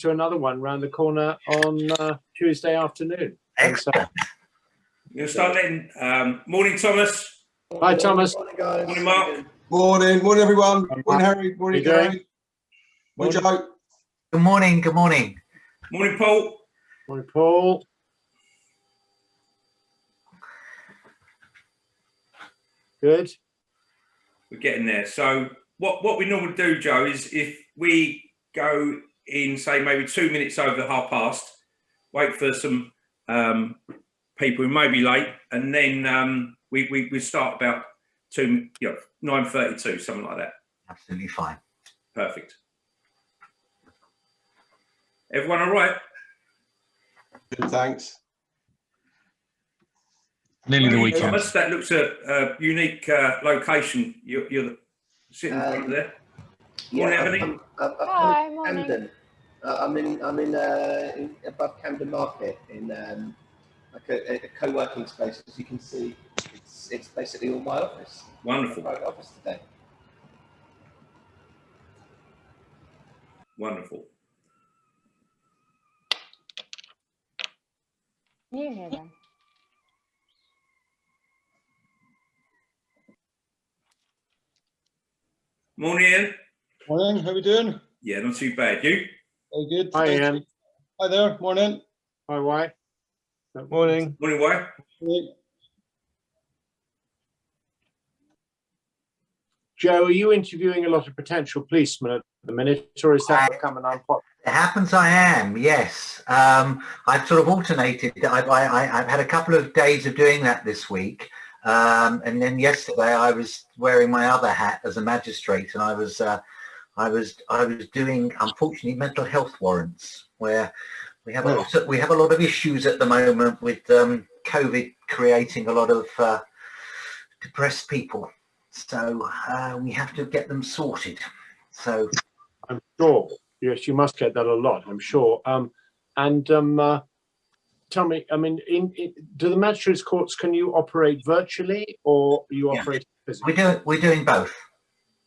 to another one round the corner on Tuesday afternoon. Excellent. You'll start letting. Morning, Thomas. Hi, Thomas. Morning, guys. Morning, Mark. Morning, everyone. Morning, Harry. Morning, Gary. Morning, Joe. Good morning. Good morning. Morning, Paul. Morning, Paul. Good. We're getting there. So what we normally do, Joe, is if we go in, say, maybe 2 minutes over past, wait for some people who may be late, and then we start about 9:32, something like that. Absolutely fine. Perfect. Everyone all right? Good, thanks. Nearly the weekend. Thomas, that looks a unique location. You're sitting over there. Yeah, Morning, Hi, morning. Camden. I'm in above Camden Market in like a co-working space. As you can see, it's basically all my office. Wonderful. My office today. Wonderful. You hear them? Morning, Ian. Morning, how we doing? Yeah, not too bad. You? All good. Hi, Ian. Hi there, morning. Hi, Why? Morning. Morning, Why? Joe, are you interviewing a lot of potential policemen at the minute, or is that becoming unpopular? It happens I am, yes. I've sort of alternated. I've had a couple of days of doing that this week. And then yesterday I was wearing my other hat as a magistrate, and I was doing, unfortunately, mental health warrants, where we have a lot of issues at the moment with COVID creating a lot of depressed people. So we have to get them sorted. So I'm sure. Yes, you must get that a lot, I'm sure. Tell me, I mean, do the magistrates' courts, can you operate virtually, or you operate physically? We're doing both.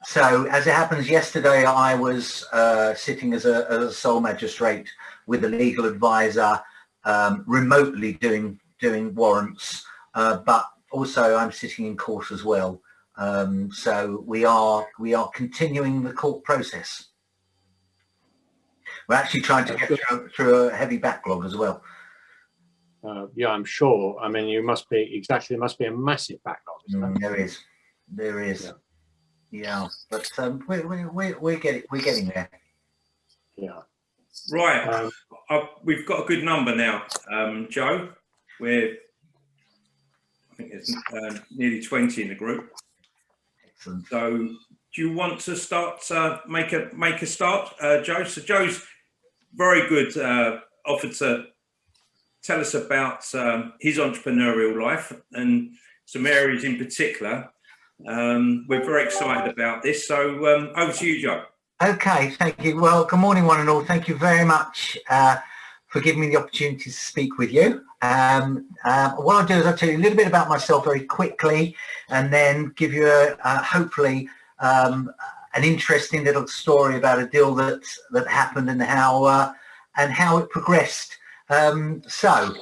So as it happens, yesterday I was sitting as a sole magistrate with a legal advisor, remotely doing warrants, but also I'm sitting in court as well. So we are continuing the court process. We're actually trying to get through a heavy backlog as well. Yeah, I'm sure. I mean, there must be a massive backlog. Isn't There is. Yeah, but we're getting there. Yeah. Right. We've got a good number now, Joe. I think it's nearly 20 in the group. Excellent. So, do you want to start? Make a start, Joe. So Joe's very good. Offered to tell us about his entrepreneurial life and some areas in particular. We're very excited about this. So over to you, Joe. Okay, thank you. Well, good morning, one and all. Thank you very much for giving me the opportunity to speak with you. What I'll do is I'll tell you a little bit about myself very quickly, and then give you hopefully an interesting little story about a deal that happened and how it progressed. So,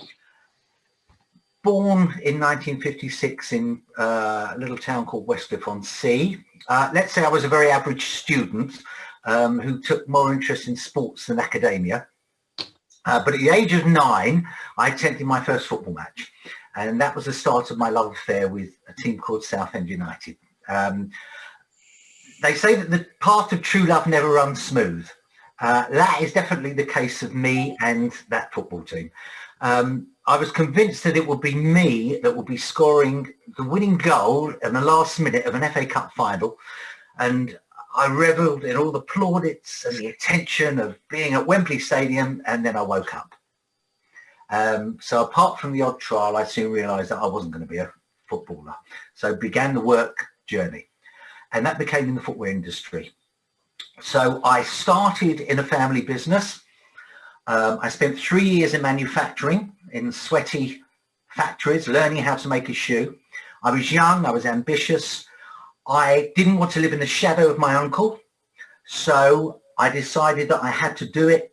born in 1956 in a little town called Westcliff-on-Sea. Let's say I was a very average student who took more interest in sports than academia. But at the age of 9, I attended my first football match. And that was the start of my love affair with a team called Southend United. They say that the path of true love never runs smooth. That is definitely the case of me and that football team. I was convinced that it would be me that would be scoring the winning goal in the last minute of an FA Cup final. And I revelled in all the plaudits and the attention of being at Wembley Stadium, and then I woke up. So apart from the odd trial, I soon realised that I wasn't going to be a footballer. So began the work journey, and that became in the footwear industry. So I started in a family business. I spent 3 years in manufacturing in sweaty factories, learning how to make a shoe. I was young, I was ambitious. I didn't want to live in the shadow of my uncle. So I decided that I had to do it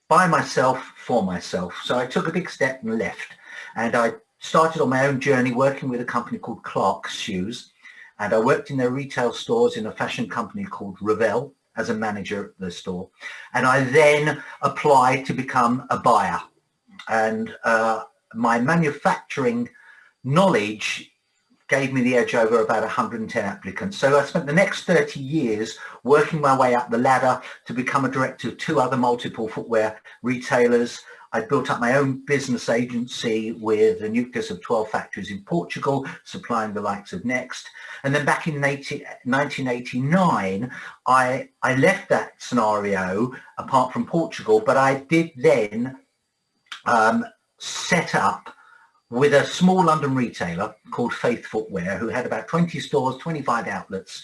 by myself, for myself. So I took a big step and left. And I started on my own journey working with a company called Clark's Shoes. And I worked in their retail stores in a fashion company called Revell as a manager at the store. And I then applied to become a buyer. And my manufacturing knowledge gave me the edge over about 110 applicants. So I spent the next 30 years working my way up the ladder to become a director of 2 other multiple footwear retailers. I built up my own business agency with a nucleus of 12 factories in Portugal, supplying the likes of Next. And then back in 1989, I left that scenario apart from Portugal, but I did then set up with a small London retailer called Footwear, who had about 20 stores, 25 outlets,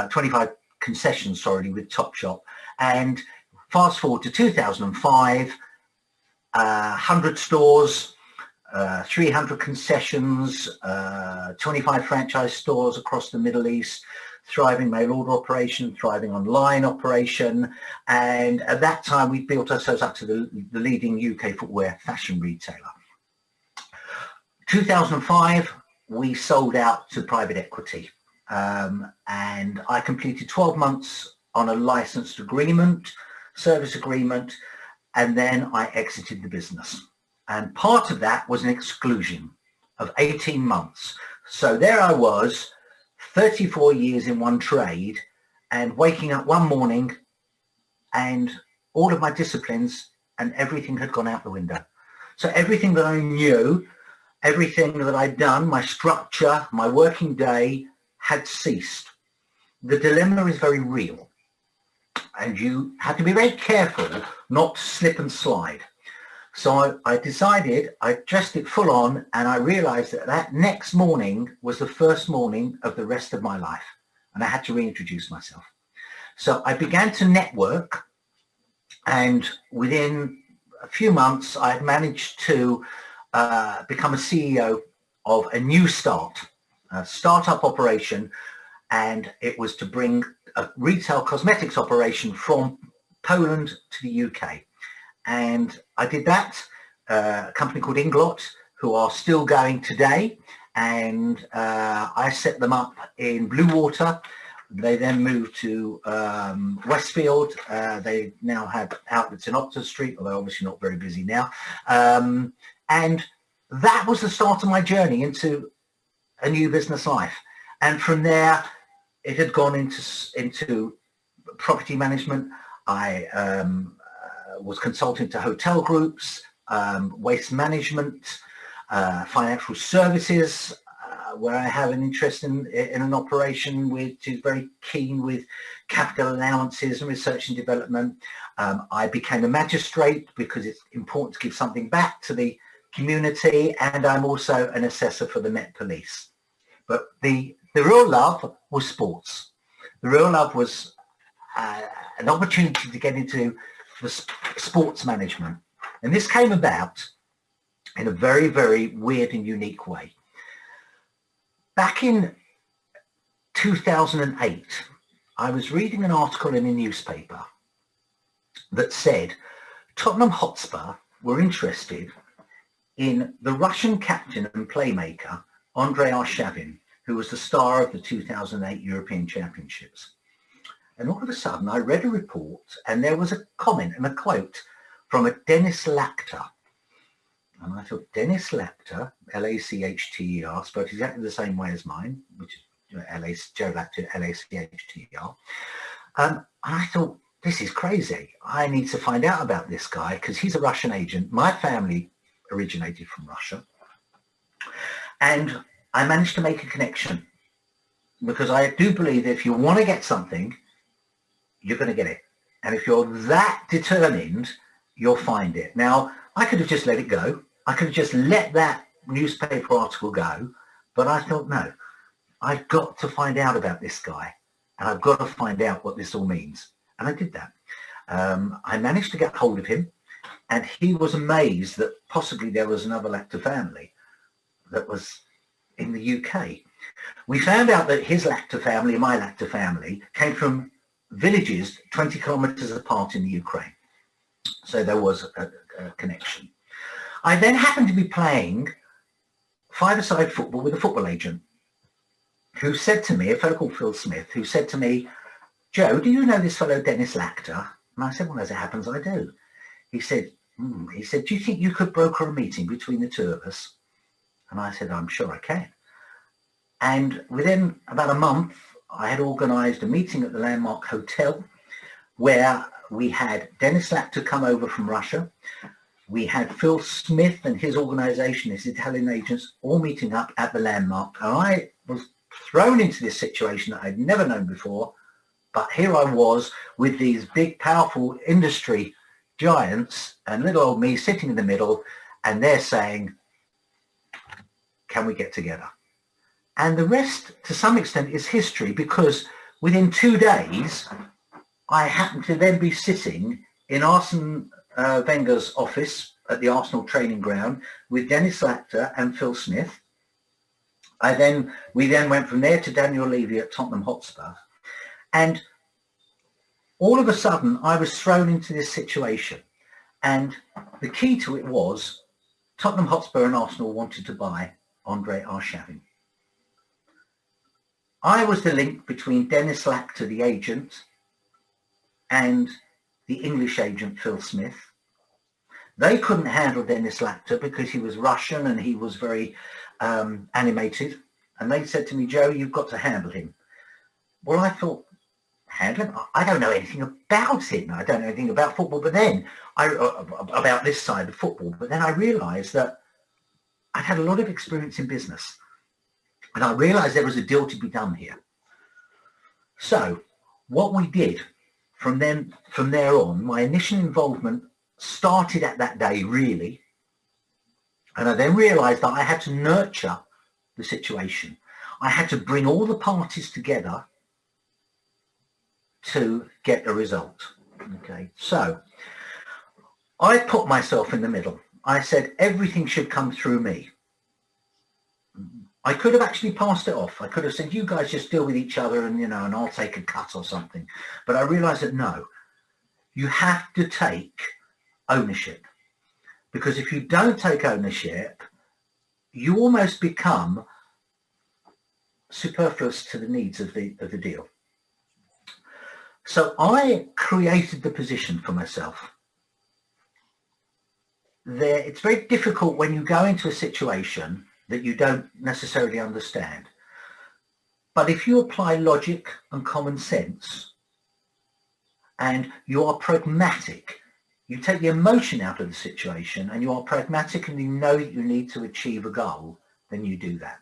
25 concessions, sorry, with Topshop. And fast forward to 2005, 100 stores, 300 concessions, 25 franchise stores across the Middle East, thriving mail order operation, thriving online operation. And at that time, we built ourselves up to the leading UK footwear fashion retailer. 2005, we sold out to private equity, and I completed 12 months on a licensed agreement, service agreement, and then I exited the business. And part of that was an exclusion of 18 months. So there I was, 34 years in one trade, and waking up one morning and all of my disciplines and everything had gone out the window. So everything that I knew, everything that I'd done, my structure, my working day had ceased. The dilemma is very real, and you have to be very careful not to slip and slide. So I decided, I dressed it full on, and I realized that that next morning was the first morning of the rest of my life, and I had to reintroduce myself. So I began to network, and within a few months I had managed to become a CEO of a new startup operation, and it was to bring a retail cosmetics operation from Poland to the UK. And I did that, a company called Inglot, who are still going today, and I set them up in Bluewater. They then moved to Westfield. They now have outlets in Oxford Street, although obviously not very busy now. And that was the start of my journey into a new business life. And from there, it had gone into property management. I was consulting to hotel groups, waste management, financial services, where I have an interest in an operation which is very keen with capital allowances and research and development. I became a magistrate because it's important to give something back to the community, and I'm also an assessor for the Met Police. But the real love was sports. The real love was an opportunity to get into the sports management. And this came about in a very, very weird and unique way. Back in 2008, I was reading an article in a newspaper that said Tottenham Hotspur were interested in the Russian captain and playmaker, Andrei Arshavin, who was the star of the 2008 European Championships. And all of a sudden, I read a report, and there was a comment and a quote from a Dennis Lachter. And I thought, Dennis Lachter, L-A-C-H-T-E-R, spelled exactly the same way as mine, which is Joe Lachter, L-A-C-H-T-E-R. And I thought, this is crazy. I need to find out about this guy because he's a Russian agent. My family originated from Russia. And I managed to make a connection because I do believe that if you want to get something, you're going to get it. And if you're that determined, you'll find it. Now, I could have just let it go. I could have just let that newspaper article go. But I thought, no, I've got to find out about this guy. And I've got to find out what this all means. And I did that. I managed to get hold of him. And he was amazed that possibly there was another Lachter family that was in the UK. We found out that his Lachter family and my Lachter family came from villages 20 kilometers apart in the Ukraine. So there was a connection. I then happened to be playing five-a-side football with a football agent who said to me, a fellow called Phil Smith, who said to me, "Joe, do you know this fellow Dennis Lachter?" And I said, "Well, as it happens, I do." He said, "Do you think you could broker a meeting between the two of us?" And I said, "I'm sure I can." And within about a month, I had organised a meeting at the Landmark Hotel where we had Dennis Lachter come over from Russia. We had Phil Smith and his organisation, his Italian agents, all meeting up at the Landmark. And I was thrown into this situation that I'd never known before. But here I was with these big, powerful industry giants and little old me sitting in the middle, and they're saying, "Can we get together?" And the rest, to some extent, is history, because within 2 days, I happened to then be sitting in Arsene Wenger's office at the Arsenal training ground with Dennis Lachter and Phil Smith. We then went from there to Daniel Levy at Tottenham Hotspur. And all of a sudden, I was thrown into this situation. And the key to it was Tottenham Hotspur and Arsenal wanted to buy Andre Arshavin. I was the link between Dennis Lachter, the agent, and the English agent, Phil Smith. They couldn't handle Dennis Lachter because he was Russian and he was very animated. And they said to me, "Joe, you've got to handle him." Well, I thought, handle him? I don't know anything about him. I don't know anything about football, but then about this side of football. But then I realised that I'd had a lot of experience in business. And I realised there was a deal to be done here. So what we did from there on, my initial involvement started at that day, really. And I then realised that I had to nurture the situation. I had to bring all the parties together to get a result. Okay, so I put myself in the middle. I said everything should come through me. I could have actually passed it off. I could have said, "You guys just deal with each other and, and I'll take a cut or something." But I realized that no, you have to take ownership, because if you don't take ownership, you almost become superfluous to the needs of the deal. So I created the position for myself. It's very difficult when you go into a situation that you don't necessarily understand. But if you apply logic and common sense and you are pragmatic, you take the emotion out of the situation and you are pragmatic and you know that you need to achieve a goal, then you do that.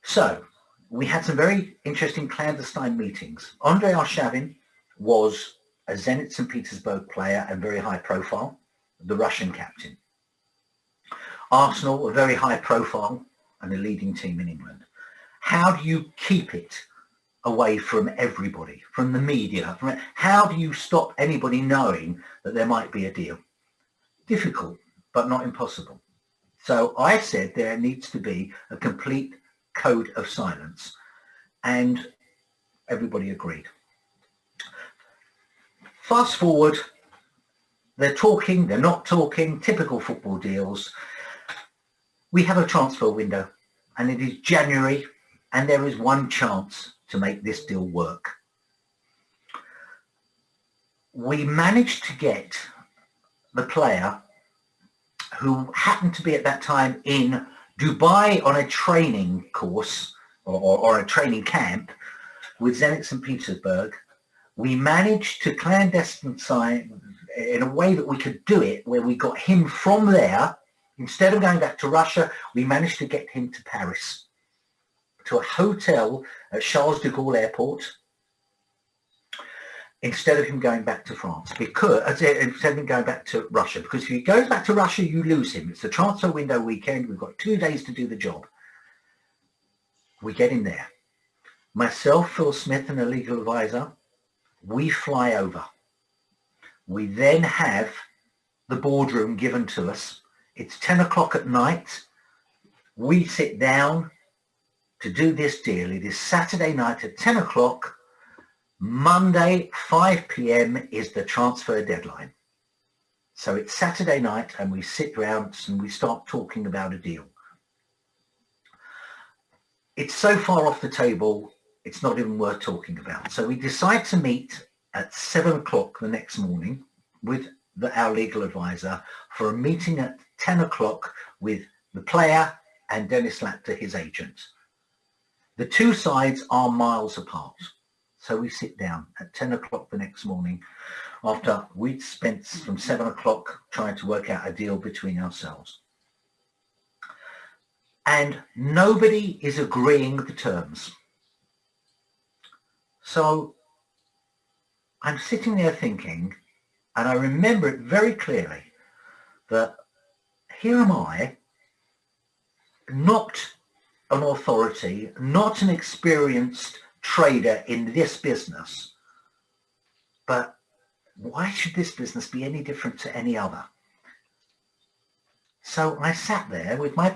So we had some very interesting clandestine meetings. Andre Arshavin was a Zenit St. Petersburg player and very high profile, the Russian captain. Arsenal, a very high profile and a leading team in England. How do you keep it away from everybody, from the media? How do you stop anybody knowing that there might be a deal? Difficult, but not impossible. So I said there needs to be a complete code of silence, and everybody agreed. Fast forward, they're talking, they're not talking, typical football deals. We have a transfer window and it is January and there is one chance to make this deal work. We managed to get the player, who happened to be at that time in Dubai on a training course or a training camp with Zenit St. Petersburg. We managed to clandestine sign in a way that we could do it, where we got him from there. Instead of going back to Russia, we managed to get him to Paris, to a hotel at Charles de Gaulle Airport, instead of him going back to France, instead of him going back to Russia, because if he goes back to Russia, you lose him. It's the transfer window weekend. We've got 2 days to do the job. We get him there. Myself, Phil Smith, and a legal advisor, we fly over. We then have the boardroom given to us. It's 10 o'clock at night. We sit down to do this deal. It is Saturday night at 10 o'clock. Monday, 5 p.m. is the transfer deadline. So it's Saturday night and we sit round and we start talking about a deal. It's so far off the table, it's not even worth talking about. So we decide to meet at 7 o'clock the next morning with our legal advisor for a meeting at 10 o'clock with the player and Dennis Lachter, his agent. The two sides are miles apart. So we sit down at 10 o'clock the next morning after we'd spent from 7 o'clock trying to work out a deal between ourselves. And nobody is agreeing the terms. So I'm sitting there thinking, and I remember it very clearly, that here am I, not an authority, not an experienced trader in this business, but why should this business be any different to any other? So I sat there with my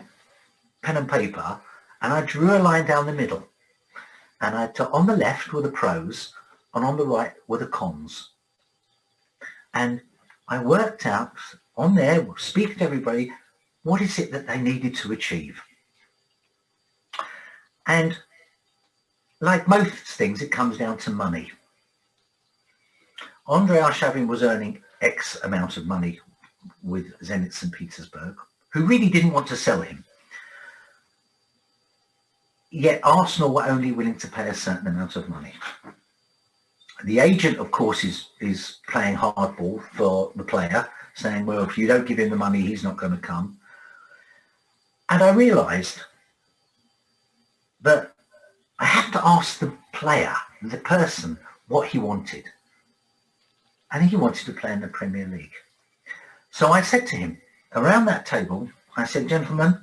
pen and paper and I drew a line down the middle, and on the left were the pros and on the right were the cons. And I worked out on there, speaking to everybody, what is it that they needed to achieve? And like most things, it comes down to money. Andrei Arshavin was earning X amount of money with Zenit St. Petersburg, who really didn't want to sell him. Yet Arsenal were only willing to pay a certain amount of money. The agent, of course, is playing hardball for the player, saying, well, if you don't give him the money, he's not going to come. And I realised that I had to ask the player, the person, what he wanted. And he wanted to play in the Premier League. So I said to him, around that table, I said, gentlemen,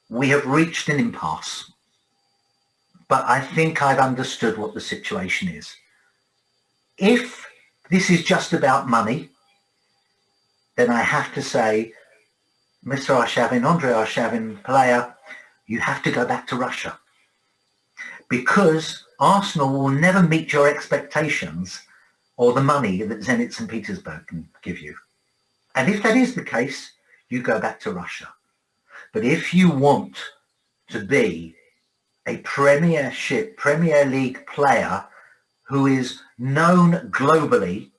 we have reached an impasse, but I think I've understood what the situation is. If this is just about money, then I have to say, Mr. Arshavin, Andrei Arshavin, player, you have to go back to Russia, because Arsenal will never meet your expectations or the money that Zenit St. Petersburg can give you. And if that is the case, you go back to Russia. But if you want to be a Premier League player who is known globally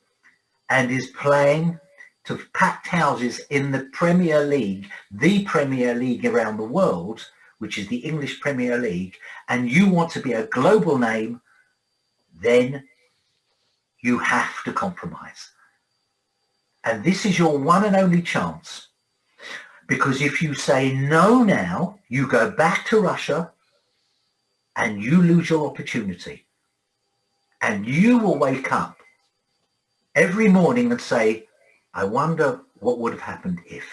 and is playing to packed houses in the Premier League, the Premier League around the world, which is the English Premier League, and you want to be a global name, then you have to compromise. And this is your one and only chance. Because if you say no now, you go back to Russia and you lose your opportunity. And you will wake up every morning and say, I wonder what would have happened if.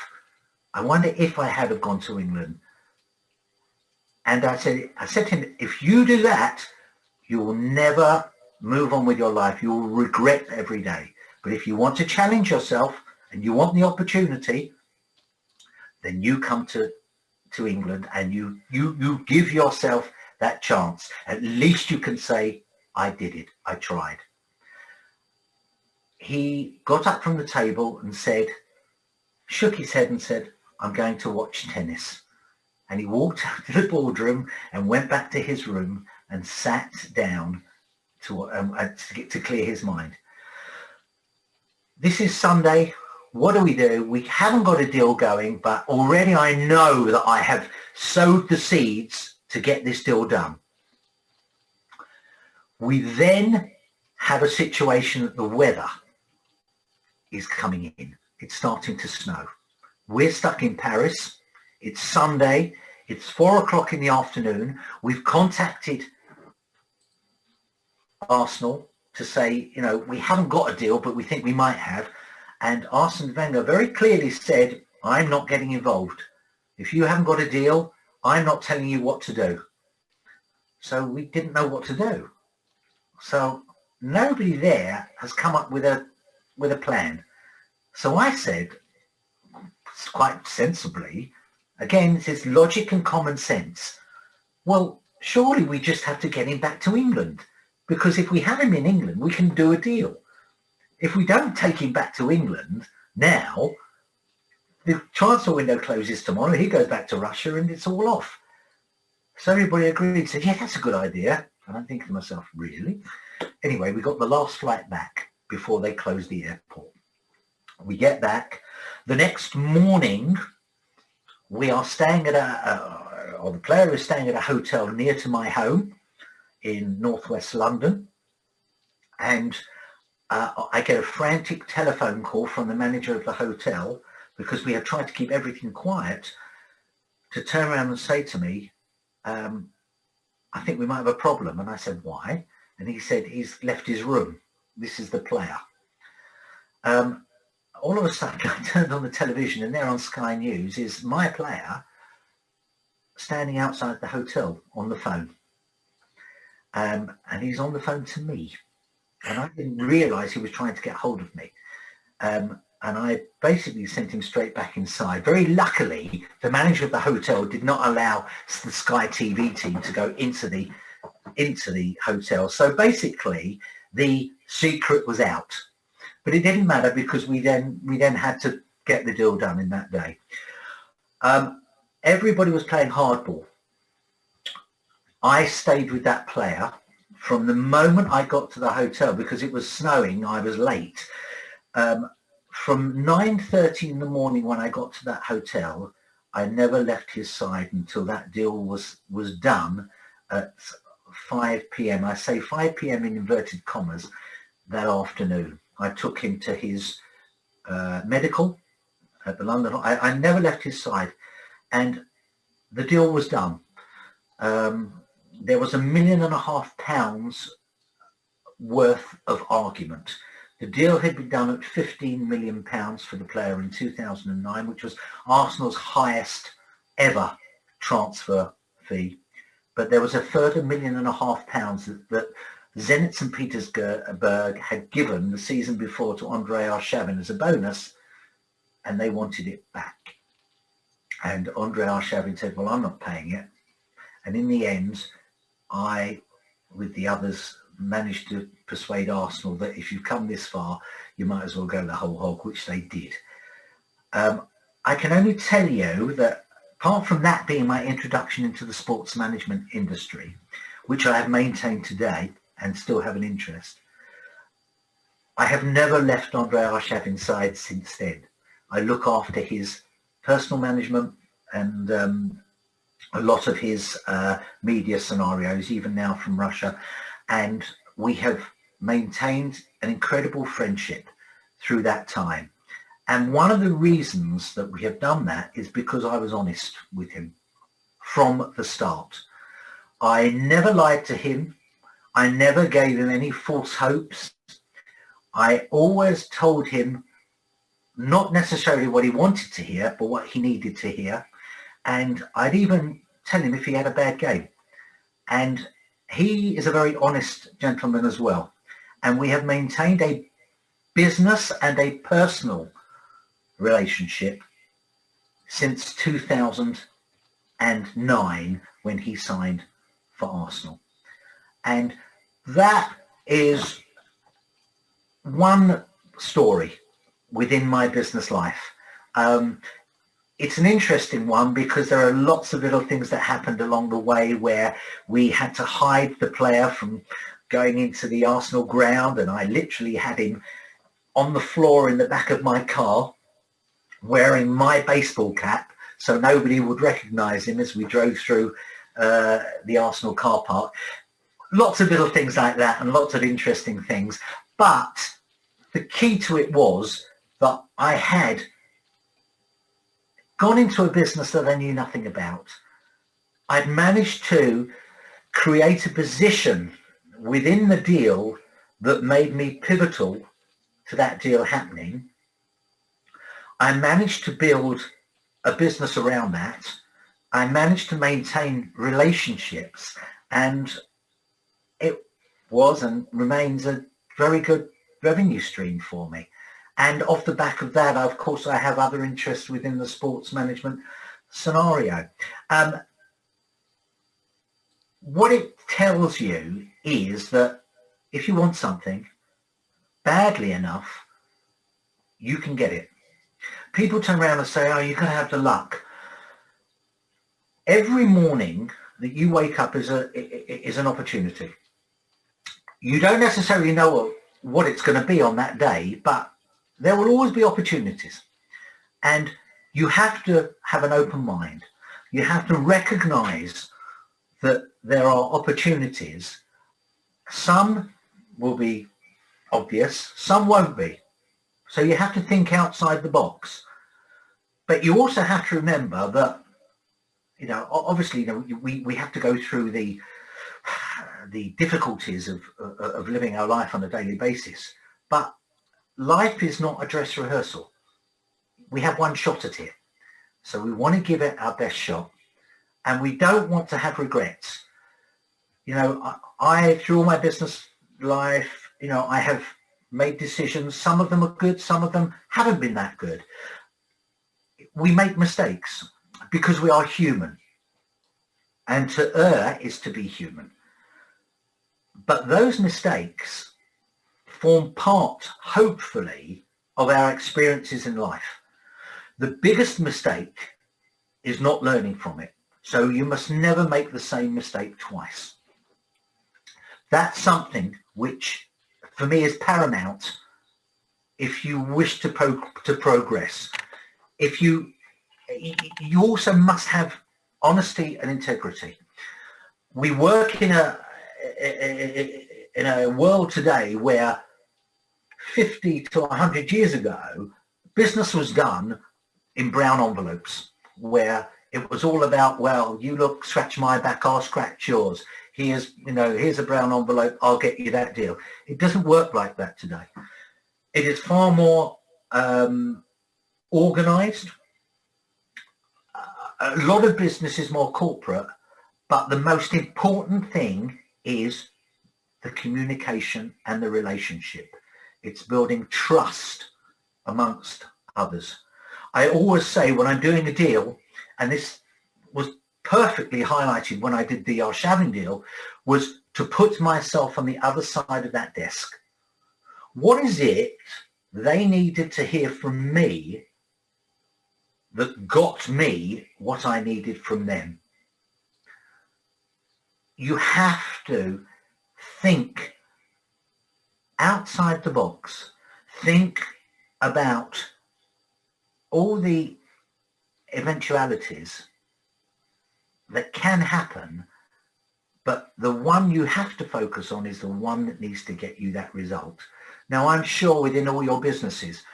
I wonder if I had have gone to England. And I said to him, if you do that, you will never move on with your life. You will regret every day. But if you want to challenge yourself and you want the opportunity, then you come to England and you give yourself that chance. At least you can say, I did it, I tried. He got up from the table and said, shook his head and said, I'm going to watch tennis. And he walked out to the boardroom and went back to his room and sat down to clear his mind. This is Sunday. What do? We haven't got a deal going, but already I know that I have sowed the seeds to get this deal done. We then have a situation that the weather is coming in. It's starting to snow. We're stuck in Paris. It's Sunday. It's 4 o'clock in the afternoon. We've contacted Arsenal to say, you know, we haven't got a deal, but we think we might have. And Arsene Wenger very clearly said, I'm not getting involved. If you haven't got a deal, I'm not telling you what to do. So we didn't know what to do. So nobody there has come up with a plan. So I said, quite sensibly, again, this is logic and common sense. Well, surely we just have to get him back to England, because if we have him in England, we can do a deal. If we don't take him back to England, Now, the transfer window closes tomorrow. He goes back to Russia and it's all off. So everybody agreed, said, yeah, that's a good idea. And I'm thinking to myself, really? Anyway, we got the last flight back before they closed the airport. We get back. The next morning, we are staying at or the player is staying at a hotel near to my home in northwest London. And I get a frantic telephone call from the manager of the hotel, because we have tried to keep everything quiet, to turn around and say to me, I think we might have a problem. And I said, why? And he said, he's left his room. This is the player. All of a sudden, I turned on the television, and there on Sky News is my player standing outside the hotel on the phone. And he's on the phone to me. And I didn't realise he was trying to get hold of me. And I basically sent him straight back inside. Very luckily, the manager of the hotel did not allow the Sky TV team to go into the hotel. So basically, the secret was out. But it didn't matter, because we then had to get the deal done in that day. Everybody was playing hardball. I stayed with that player from the moment I got to the hotel, because it was snowing. I was late. From 9:30 in the morning when I got to that hotel, I never left his side until that deal was done at 5 p.m. I say 5 p.m. in inverted commas that afternoon. I took him to his medical at the London. I never left his side, and the deal was done. There was £1.5 million worth of argument. The deal had been done at £15 million for the player in 2009, which was Arsenal's highest ever transfer fee. But there was a further £1.5 million that Zenit St. Petersburg had given the season before to Andrei Arshavin as a bonus, and they wanted it back. And Andrei Arshavin said, well, I'm not paying it. And in the end, I, with the others, managed to persuade Arsenal that if you've come this far, you might as well go the whole hog, which they did. I can only tell you that apart from that being my introduction into the sports management industry, which I have maintained today and still have an interest, I have never left Andrei Arshavin's side since then. I look after his personal management and a lot of his media scenarios, even now from Russia. And we have maintained an incredible friendship through that time. And one of the reasons that we have done that is because I was honest with him from the start. I never lied to him. I never gave him any false hopes. I always told him not necessarily what he wanted to hear, but what he needed to hear. And I'd even tell him if he had a bad game. And he is a very honest gentleman as well. And we have maintained a business and a personal relationship since 2009 when he signed for Arsenal. And that is one story within my business life. It's an interesting one because there are lots of little things that happened along the way where we had to hide the player from going into the Arsenal ground, and I literally had him on the floor in the back of my car wearing my baseball cap so nobody would recognise him as we drove through the Arsenal car park. Lots of little things like that and lots of interesting things. But the key to it was that I had gone into a business that I knew nothing about. I'd managed to create a position within the deal that made me pivotal to that deal happening. I managed to build a business around that. I managed to maintain relationships, and it was and remains a very good revenue stream for me. And off the back of that, of course, I have other interests within the sports management scenario. What it tells you is that if you want something badly enough, you can get it. People turn around and say, oh, you're going to have the luck. Every morning that you wake up is an opportunity. You don't necessarily know what it's going to be on that day, but there will always be opportunities. And you have to have an open mind. You have to recognize that there are opportunities. Some will be obvious, some won't be. So you have to think outside the box. But you also have to remember that, obviously, we have to go through the difficulties of living our life on a daily basis. But life is not a dress rehearsal. We have one shot at it. So we want to give it our best shot. And we don't want to have regrets. I through all my business life, I have made decisions. Some of them are good. Some of them haven't been that good. We make mistakes because we are human. And to err is to be human. But those mistakes form part, hopefully, of our experiences in life. The biggest mistake is not learning from it. So you must never make the same mistake twice. That's something which, for me, is paramount if you wish to progress. If you also must have honesty and integrity. We work in a world today where 50 to 100 years ago, business was done in brown envelopes, where it was all about, well, you look, scratch my back, I'll scratch yours. Here's a brown envelope, I'll get you that deal. It doesn't work like that today. It is far more organized. A lot of business is more corporate, but the most important thing is the communication and the relationship. It's building trust amongst others. I always say when I'm doing a deal, and this was perfectly highlighted when I did the Arshavin deal, was to put myself on the other side of that desk. What is it they needed to hear from me that got me what I needed from them? You have to think outside the box. Think about all the eventualities that can happen, but the one you have to focus on is the one that needs to get you that result. Now, I'm sure within all your businesses,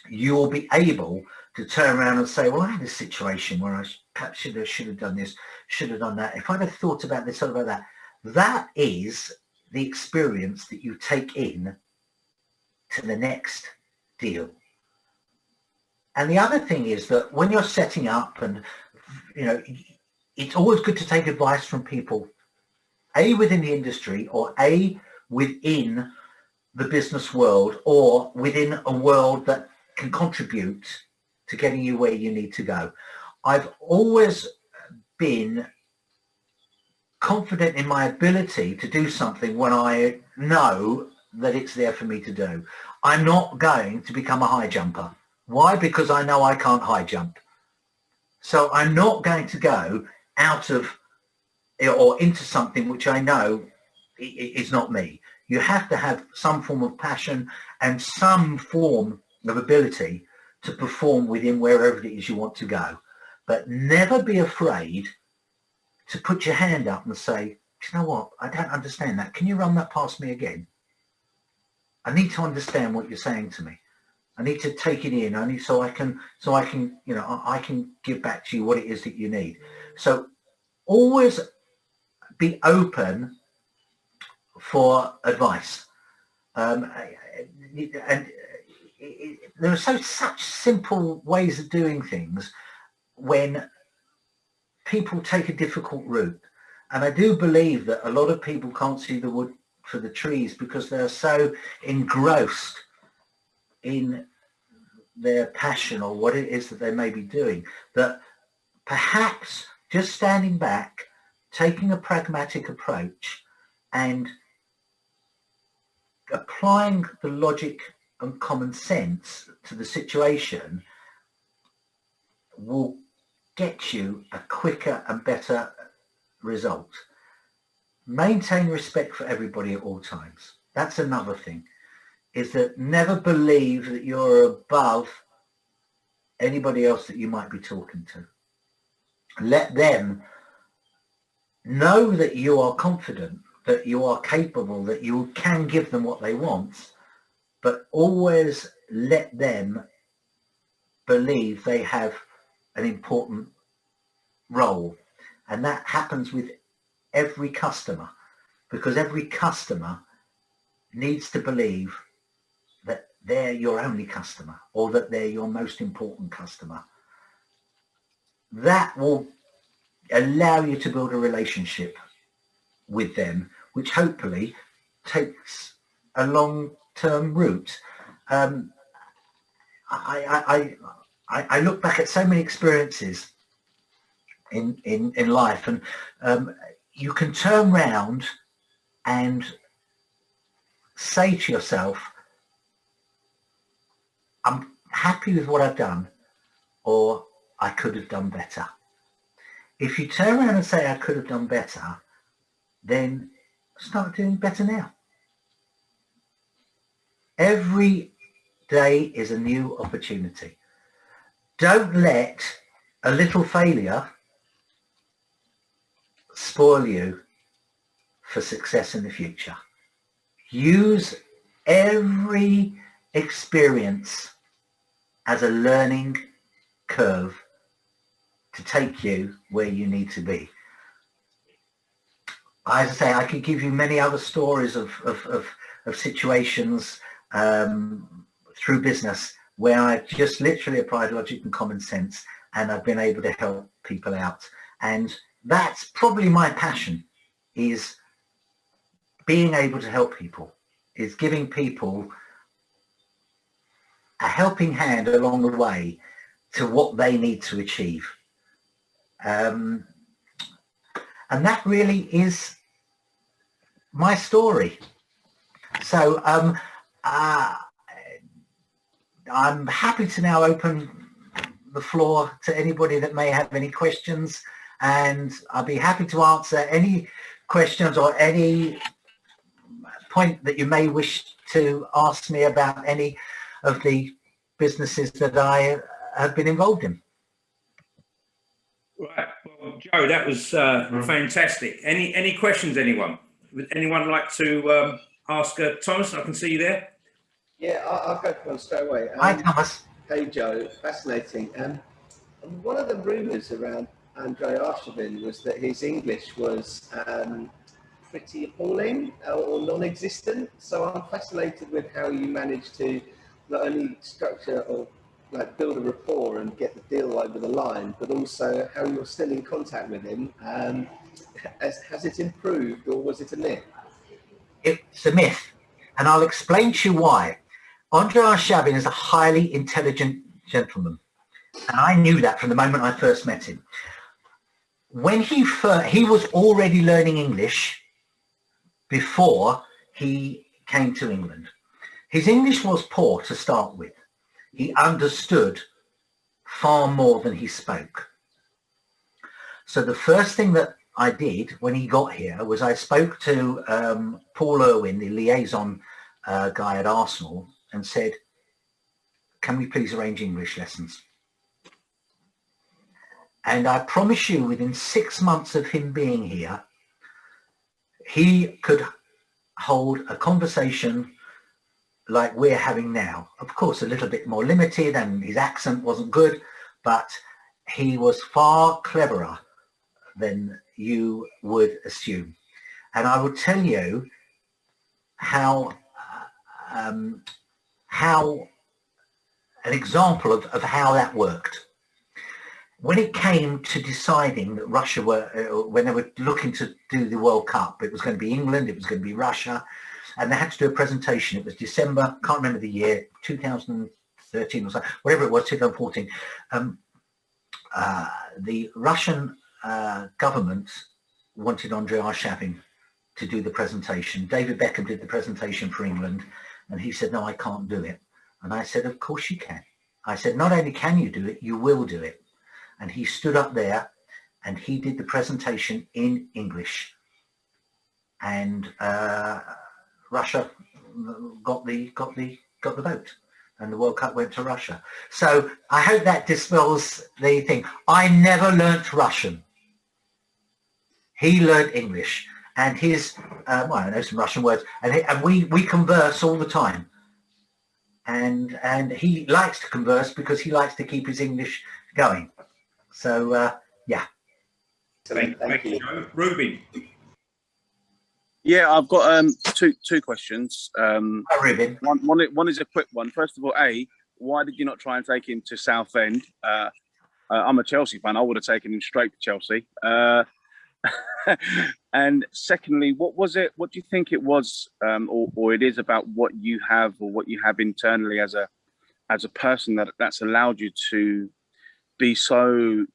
you will be able to turn around and say, well, I had a situation where I perhaps should have done this, should have done that. If I'd have thought about this, thought about that. That is the experience that you take in to the next deal. And the other thing is that when you're setting up, and it's always good to take advice from people, A, within the industry, or A, within the business world, or within a world that can contribute to getting you where you need to go. I've always been confident in my ability to do something when I know that it's there for me to do. I'm not going to become a high jumper. Why? Because I know I can't high jump. So I'm not going to go out of or into something which I know is not me. You have to have some form of passion and some form of ability to perform within wherever it is you want to go. But never be afraid to put your hand up and say, you know what, I don't understand that. Can you run that past me again? I need to understand what you're saying to me. I need to take it in. I need so I can I can give back to you what it is that you need. So always be open for advice. And there are such simple ways of doing things when people take a difficult route. And I do believe that a lot of people can't see the wood for the trees because they're so engrossed in their passion or what it is that they may be doing, that perhaps just standing back, taking a pragmatic approach and applying the logic and common sense to the situation will get you a quicker and better result. Maintain respect for everybody at all times. That's another thing, is that never believe that you're above anybody else that you might be talking to. Let them know that you are confident, that you are capable, that you can give them what they want, but always let them believe they have an important role. And that happens with every customer, because every customer needs to believe that they're your only customer, or that they're your most important customer. That will allow you to build a relationship with them, which hopefully takes a long-term route. I look back at so many experiences in life, and you can turn round and say to yourself, I'm happy with what I've done, or I could have done better. If you turn around and say I could have done better, then start doing better now. Every day is a new opportunity. Don't let a little failure spoil you for success in the future. Use every experience as a learning curve to take you where you need to be. As I say, I could give you many other stories of situations through business where I've just literally applied logic and common sense, and I've been able to help people out. And that's probably my passion, is being able to help people, is giving people a helping hand along the way to what they need to achieve. And that really is my story. So I'm happy to now open the floor to anybody that may have any questions, and I'll be happy to answer any questions or any point that you may wish to ask me about any of the businesses that I have been involved in. Right, well, Joe, that was fantastic. Any questions, anyone? Would anyone like to ask Thomas? I can see you there. Yeah, I'll go for one straight away. Hi, Thomas. Hey, Joe, fascinating. One of the rumours around Andrei Arshavin was that his English was pretty appalling or non-existent. So I'm fascinated with how you managed to not only structure or like build a rapport and get the deal over the line, but also how you're still in contact with him. Has it improved, or was it a myth? It's a myth, and I'll explain to you why. Andrei Arshavin is a highly intelligent gentleman, and I knew that from the moment I first met him. When he was already learning English before he came to England. His English was poor to start with. He understood far more than he spoke. So the first thing that I did when he got here was I spoke to Paul Irwin, the liaison guy at Arsenal, and said, can we please arrange English lessons? And I promise you, within 6 months of him being here, he could hold a conversation like we're having now. Of course, a little bit more limited, and his accent wasn't good, but he was far cleverer than you would assume. And I will tell you how an example of how that worked. When it came to deciding that Russia were, when they were looking to do the World Cup, it was going to be England, it was going to be Russia, and they had to do a presentation. It was December, can't remember the year, 2013 or so, whatever it was, 2014. The Russian government wanted Andrei Arshavin to do the presentation. David Beckham did the presentation for England, and he said, no, I can't do it. And I said, of course you can. I said, not only can you do it, you will do it. And he stood up there and he did the presentation in English. And Russia got the vote, and the World Cup went to Russia. So I hope that dispels the thing. I never learnt Russian. He learnt English, and his well, I know some Russian words, and we converse all the time. And he likes to converse because he likes to keep his English going. So yeah. Thank you, Joe. Ruben. Yeah, I've got two questions. Hi, Ruben. One is a quick one. First of all, why did you not try and take him to Southend? I'm a Chelsea fan. I would have taken him straight to Chelsea. And secondly, what was it? What do you think it was, or it is about what you have or what you have internally as a person that's allowed you to be so,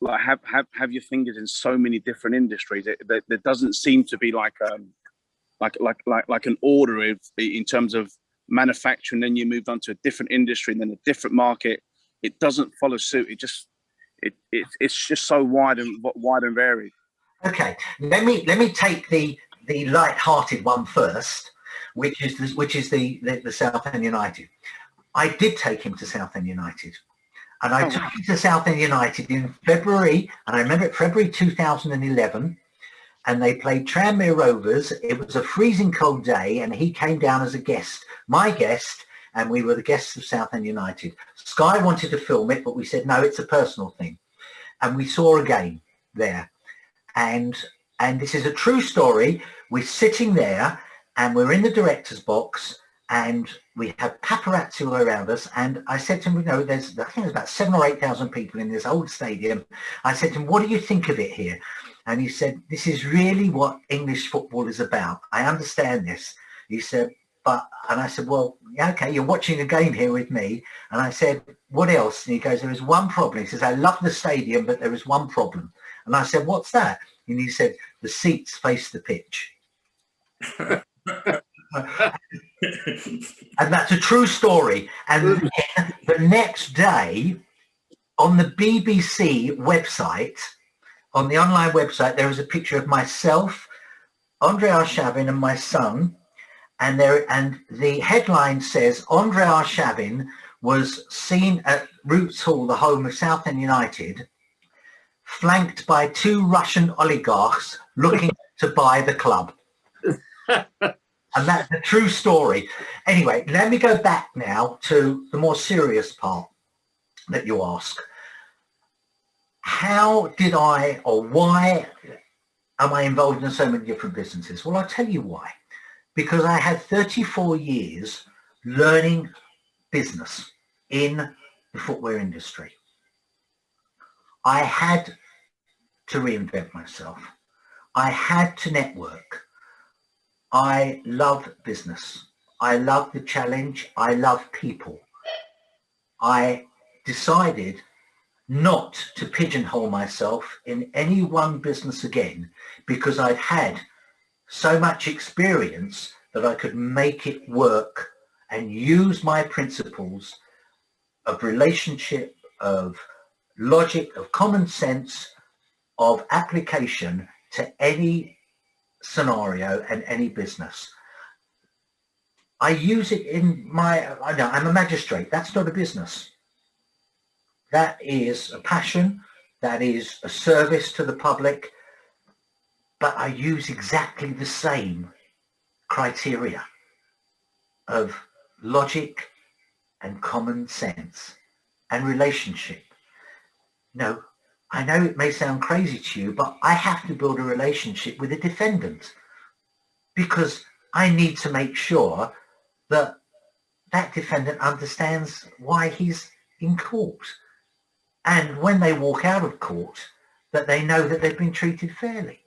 like, have your fingers in so many different industries? There doesn't seem to be like an order in terms of manufacturing. Then you moved on to a different industry and then a different market. It doesn't follow suit. It's just so wide and varied. Okay, let me take the light-hearted one first, which is the Southend United. I did take him to Southend United. And I took him to Southend United in February, and I remember it, February 2011, and they played Tranmere Rovers. It was a freezing cold day, and he came down as a guest, my guest, and we were the guests of Southend United. Sky wanted to film it, but we said, no, it's a personal thing. And we saw a game there. And this is a true story. We're sitting there, and we're in the director's box, and we have paparazzi all around us. And I said to him, I think there's about 7,000 or 8,000 people in this old stadium. I said to him, what do you think of it here? And he said, this is really what English football is about. I understand this. He said, and I said, well, yeah, okay, you're watching a game here with me. And I said, what else? And he goes, there is one problem. He says, I love the stadium, but there is one problem. And I said, what's that? And he said, the seats face the pitch. And that's a true story. And then the next day, on the BBC website, on the online website, there is a picture of myself, Andre Arshavin, and my son. And the headline says, Andre Arshavin was seen at Roots Hall, the home of Southend United, flanked by two Russian oligarchs looking to buy the club. And that's a true story. Anyway, let me go back now to the more serious part that you ask. How did I, or why am I involved in so many different businesses? Well, I'll tell you why. Because I had 34 years learning business in the footwear industry. I had to reinvent myself. I had to network. I love business. I love the challenge. I love people. I decided not to pigeonhole myself in any one business again, because I'd had so much experience that I could make it work and use my principles of relationship, of logic, of common sense, of application to any scenario and any business. I use it in I'm a magistrate. That's not a business. That is a passion. That is a service to the public. But I use exactly the same criteria of logic and common sense and relationship. No, I know it may sound crazy to you, but I have to build a relationship with a defendant because I need to make sure that that defendant understands why he's in court. And when they walk out of court, that they know that they've been treated fairly.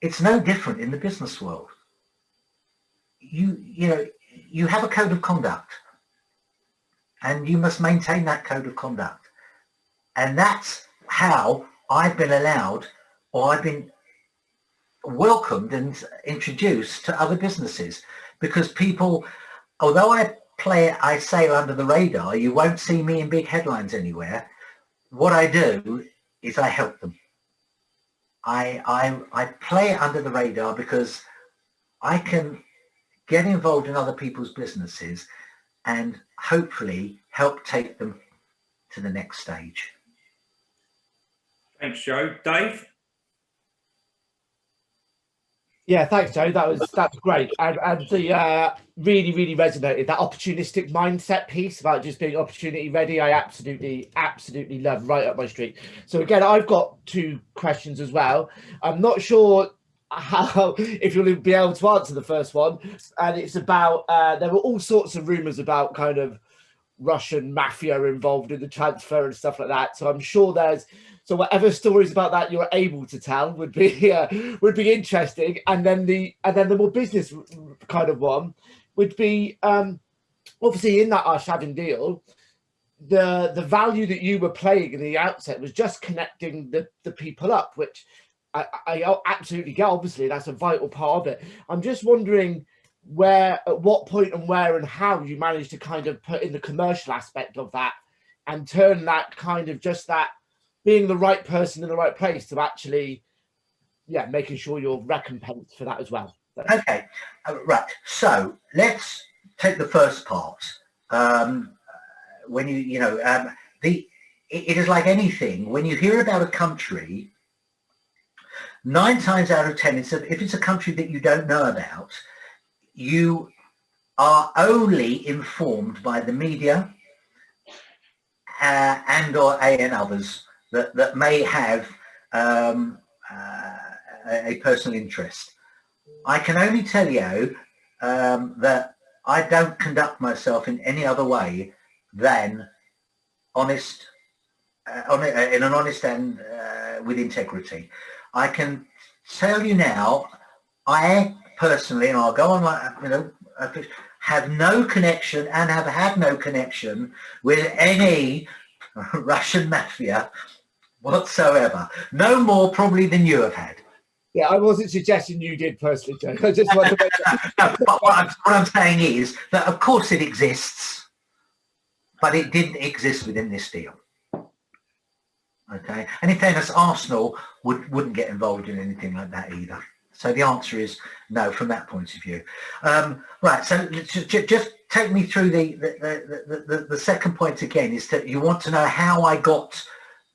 It's no different in the business world. You have a code of conduct and you must maintain that code of conduct. And that's how I've been allowed, or I've been welcomed and introduced to other businesses, because people although I sail under the radar, you won't see me in big headlines anywhere. What I do is I help them. I play it under the radar because I can get involved in other people's businesses and hopefully help take them to the next stage. Thanks, Joe. Dave? Yeah, thanks, Joe. That's great, and the really resonated that opportunistic mindset piece about just being opportunity ready. I absolutely love, right up my street. So again, I've got 2 questions as well. I'm not sure how if you'll be able to answer the first one, and it's about there were all sorts of rumours about kind of Russian mafia involved in the transfer and stuff like that. So I'm sure so whatever stories about that you're able to tell would be interesting. And then the more business kind of one would be obviously in that Arshavin deal, the value that you were playing in the outset was just connecting the people up, which I absolutely get. Obviously, that's a vital part of it. I'm just wondering at what point and where and how you managed to kind of put in the commercial aspect of that and turn that kind of just that being the right person in the right place to actually, making sure you're recompensed for that as well. Okay, right. So let's take the first part. When it is like anything. When you hear about a country, 9 times out of 10, if it's a country that you don't know about, you are only informed by the media and or and others that may have a personal interest. I can only tell you that I don't conduct myself in any other way than honest, in an honest and with integrity. I can tell you now, I personally, and I'll go on like, have no connection and have had no connection with any Russian mafia whatsoever. No more probably than you have had. Yeah, I wasn't suggesting you did personally, Joe. I just want to make that. No, but what I'm saying is that of course it exists, but it didn't exist within this deal. Okay, and in fairness, Arsenal wouldn't get involved in anything like that either. So the answer is no from that point of view. Right, so just take me through the second point again, is that you want to know how I got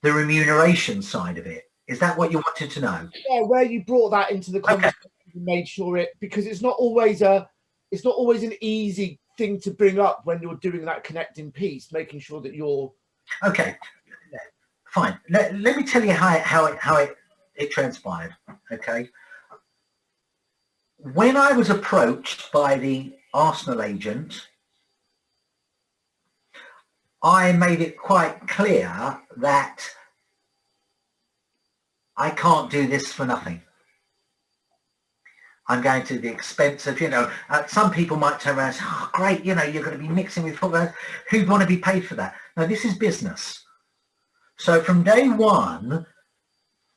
the remuneration side of it. Is that what you wanted to know? Yeah, where you brought that into the conversation and made sure because it's not always an easy thing to bring up when you're doing that connecting piece, making sure that you're okay. Fine. Let me tell you how it transpired. Okay. When I was approached by the Arsenal agent, I made it quite clear that I can't do this for nothing. I'm going to the expense of, some people might turn around and say, oh, great, you're going to be mixing with football. Who'd want to be paid for that? No, this is business. So from day one,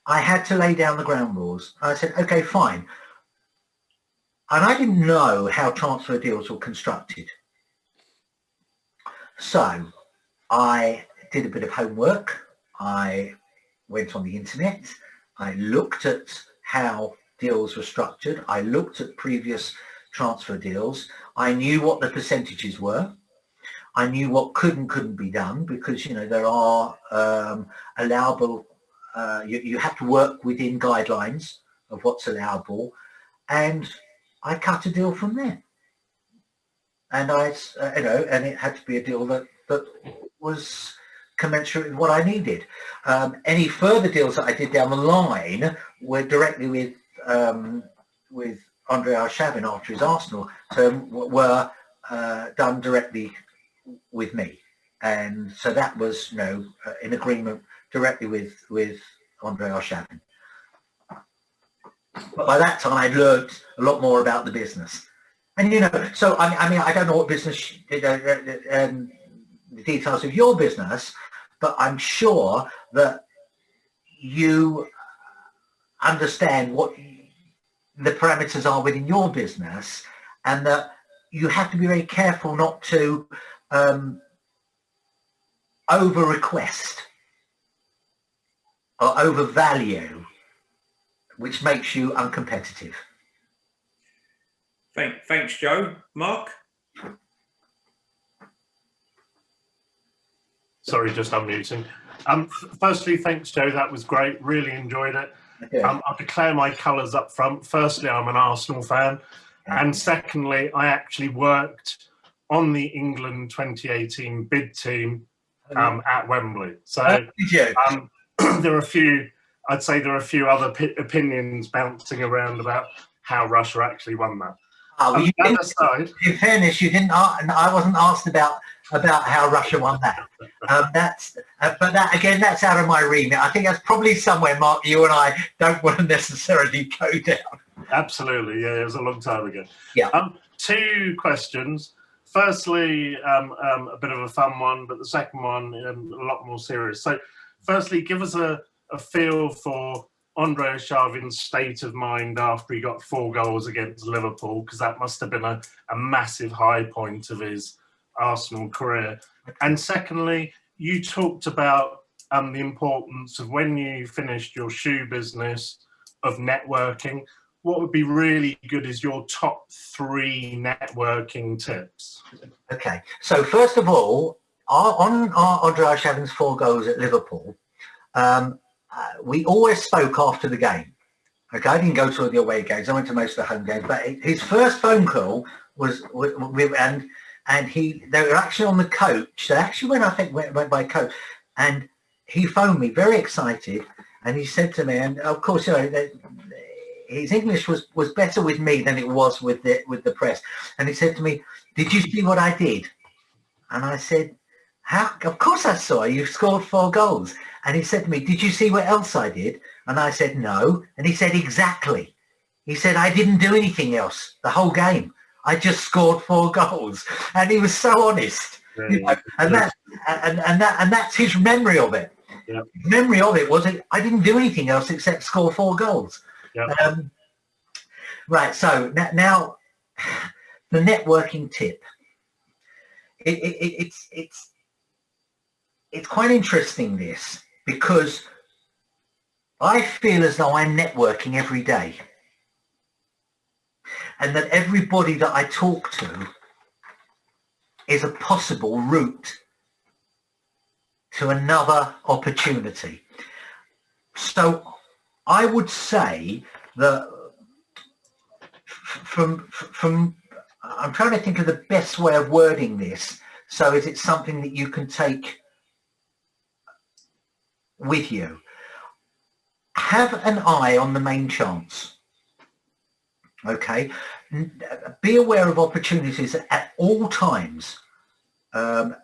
I had to lay down the ground rules. I said, okay, fine. And I didn't know how transfer deals were constructed. So I did a bit of homework. I went on the internet. I looked at how deals were structured. I looked at previous transfer deals. I knew what the percentages were. I knew what could and couldn't be done because, there are allowable, you have to work within guidelines of what's allowable. And I cut a deal from there. And and it had to be a deal that was commensurate with what I needed. Any further deals that I did down the line were directly with Andre Arshavin after his Arsenal term were done directly with me, and so that was in agreement directly with Andre Arshavin. But by that time I'd learned a lot more about the business, and so I mean I don't know what business the details of your business, but I'm sure that you understand what the parameters are within your business, and that you have to be very careful not to over request or overvalue, which makes you uncompetitive. Thanks, Joe. Mark? Sorry, just unmuting. Firstly, thanks, Joe. That was great. Really enjoyed it. I'll declare my colours up front. Firstly, I'm an Arsenal fan. And secondly, I actually worked on the England 2018 bid team at Wembley. So there are a few, I'd say there are a few other opinions bouncing around about how Russia actually won that. In fairness, you didn't. I wasn't asked about how Russia won that. But that again, that's out of my remit. I think that's probably somewhere, Mark, you and I don't want to necessarily go down. Absolutely, yeah, it was a long time ago. Yeah. 2 questions. Firstly, a bit of a fun one, but the second one a lot more serious. So, firstly, give us a feel for Andre Arshavin's state of mind after he got 4 goals against Liverpool, because that must have been a massive high point of his Arsenal career. And secondly, you talked about the importance of, when you finished your shoe business, of networking. What would be really good is your top 3 networking tips. Okay, so first of all, on Andre Arshavin's 4 goals at Liverpool, we always spoke after the game. Okay, I didn't go to all the away games. I went to most of the home games. But his first phone call was and they were actually on the coach. They actually went by coach, and he phoned me very excited, and he said to me, and of course, you know, his English was better with me than it was with the press, and he said to me, "Did you see what I did?" And I said, "How? Of course I saw. You scored 4 goals." And he said to me, "Did you see what else I did?" And I said, "No." And he said, "Exactly." He said, "I didn't do anything else the whole game. I just scored 4 goals." And he was so honest. You know, and that's his memory of it. Yep. His memory of it was, I didn't do anything else except score 4 goals. Yep. Right. So now the networking tip. It's quite interesting, this, because I feel as though I'm networking every day, and that everybody that I talk to is a possible route to another opportunity. So I would say that from I'm trying to think of the best way of wording this. So is it something that you can take with you? Have an eye on the main chance. Okay, be aware of opportunities at all times, and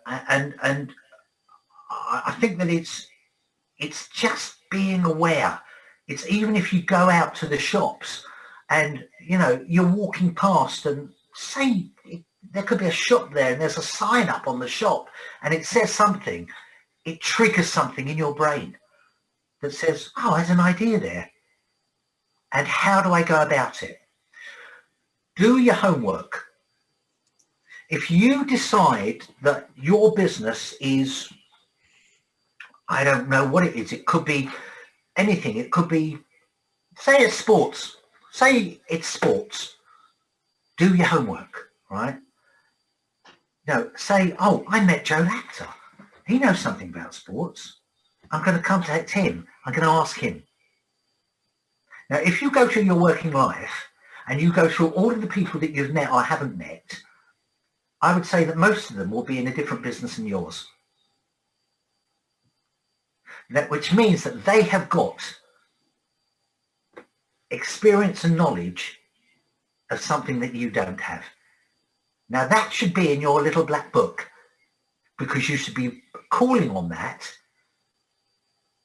I think that it's just being aware. It's even if you go out to the shops and you know you're walking past and say there could be a shop there and there's a sign up on the shop and it says something, it triggers something in your brain that says, "Oh, there's an idea there. And how do I go about it?" Do your homework. If you decide that your business is, I don't know what it is, it could be anything. It could be, say it's sports. Say it's sports. Do your homework, right? No, say, "Oh, I met Joe Lachter. He knows something about sports. I'm going to contact him. I'm going to ask him." Now, if you go through your working life and you go through all of the people that you've met or haven't met, I would say that most of them will be in a different business than yours. Which means that they have got experience and knowledge of something that you don't have. Now, that should be in your little black book, because you should be calling on that,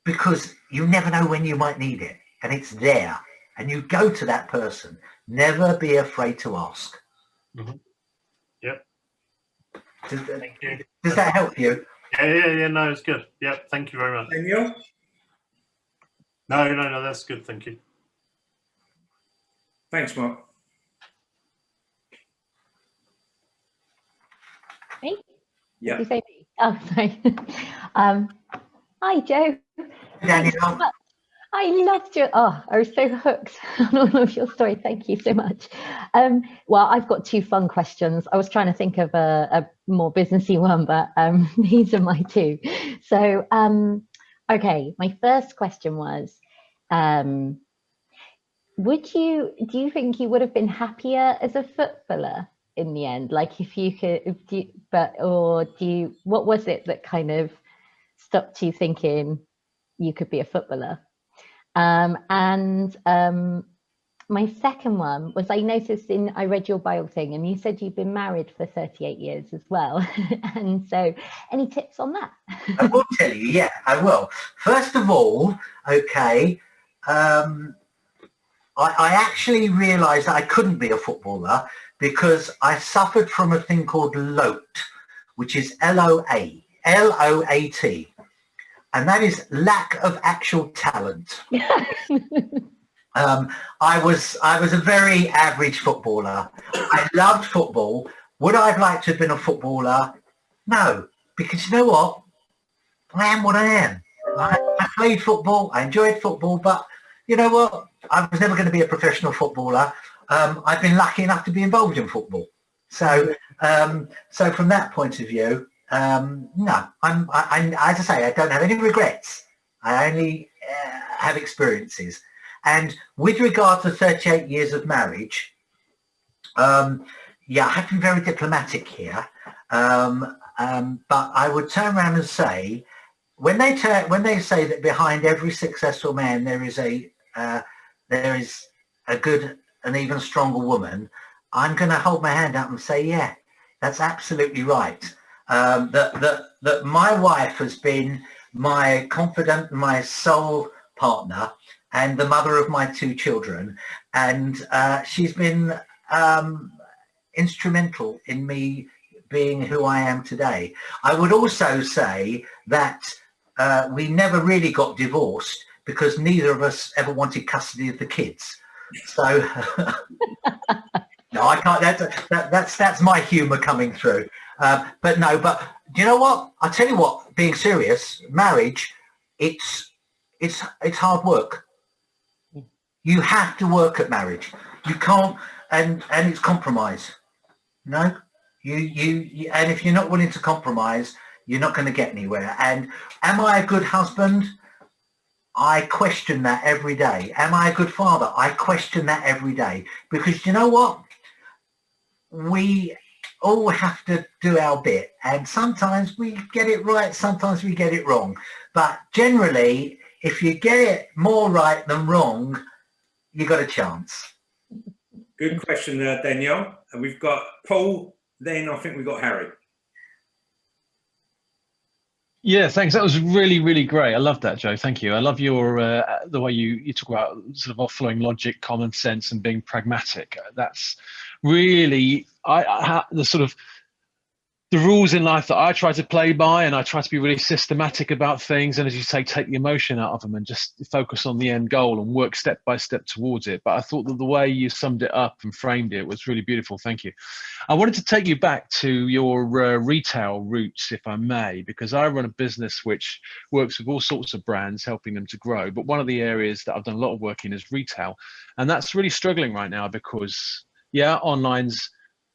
because you never know when you might need it, and it's there, and you go to that person. Never be afraid to ask. Mm-hmm. Yep. Thank you. Does that help you? Yeah, no, it's good. Yep, thank you very much. Daniel? No, that's good, thank you. Thanks, Mark. Me? Yeah. Did you say me? Oh, sorry. Hi, Joe. Thanks so Daniel. much. I loved your. Oh, I was so hooked on all of your story. Thank you so much. Well, I've got two fun questions. I was trying to think of a more businessy one, but these are my two. So, okay, my first question was, do you think you would have been happier as a footballer in the end? Like if you could, what was it that kind of stopped you thinking you could be a footballer? My second one was, I noticed I read your bio thing and you said you've been married for 38 years as well. And so any tips on that? I will tell you, yeah, I will. First of all, okay, I actually realised that I couldn't be a footballer because I suffered from a thing called LOAT, which is L-O-A-T. And that is lack of actual talent. I was a very average footballer. I loved football. Would I have liked to have been a footballer? No, because you know what? I am what I am. I played football. I enjoyed football, but you know what? I was never going to be a professional footballer. I've been lucky enough to be involved in football. So, so from that point of view, no, as I say, I don't have any regrets. I only have experiences. And with regard to 38 years of marriage, yeah, I have to be very diplomatic here. But I would turn around and say, when they say that behind every successful man there is a good and even stronger woman, I'm going to hold my hand up and say, yeah, that's absolutely right. That my wife has been my confidant, my sole partner, and the mother of my two children, and she's been instrumental in me being who I am today. I would also say that we never really got divorced because neither of us ever wanted custody of the kids. So no, I can't. That's my humour coming through. But no, but do you know what? I tell you what. Being serious, marriage, it's hard work. You have to work at marriage. You can't, and it's compromise. No, you and if you're not willing to compromise, you're not going to get anywhere. And am I a good husband? I question that every day. Am I a good father? I question that every day, because you know what? We all have to do our bit, and sometimes we get it right, sometimes we get it wrong. But generally, if you get it more right than wrong, you got a chance. Good question, Danielle. And we've got Paul, then I think we've got Harry. Yeah, thanks. That was really, really great. I love that, Joe. Thank you. I love your the way you talk about sort of offloading logic, common sense, and being pragmatic. That's really the sort of the rules in life that I try to play by, and I try to be really systematic about things. And as you say, take the emotion out of them and just focus on the end goal and work step by step towards it. But I thought that the way you summed it up and framed it was really beautiful. Thank you. I wanted to take you back to your retail roots, if I may, because I run a business which works with all sorts of brands, helping them to grow. But one of the areas that I've done a lot of work in is retail. And that's really struggling right now because, yeah, online's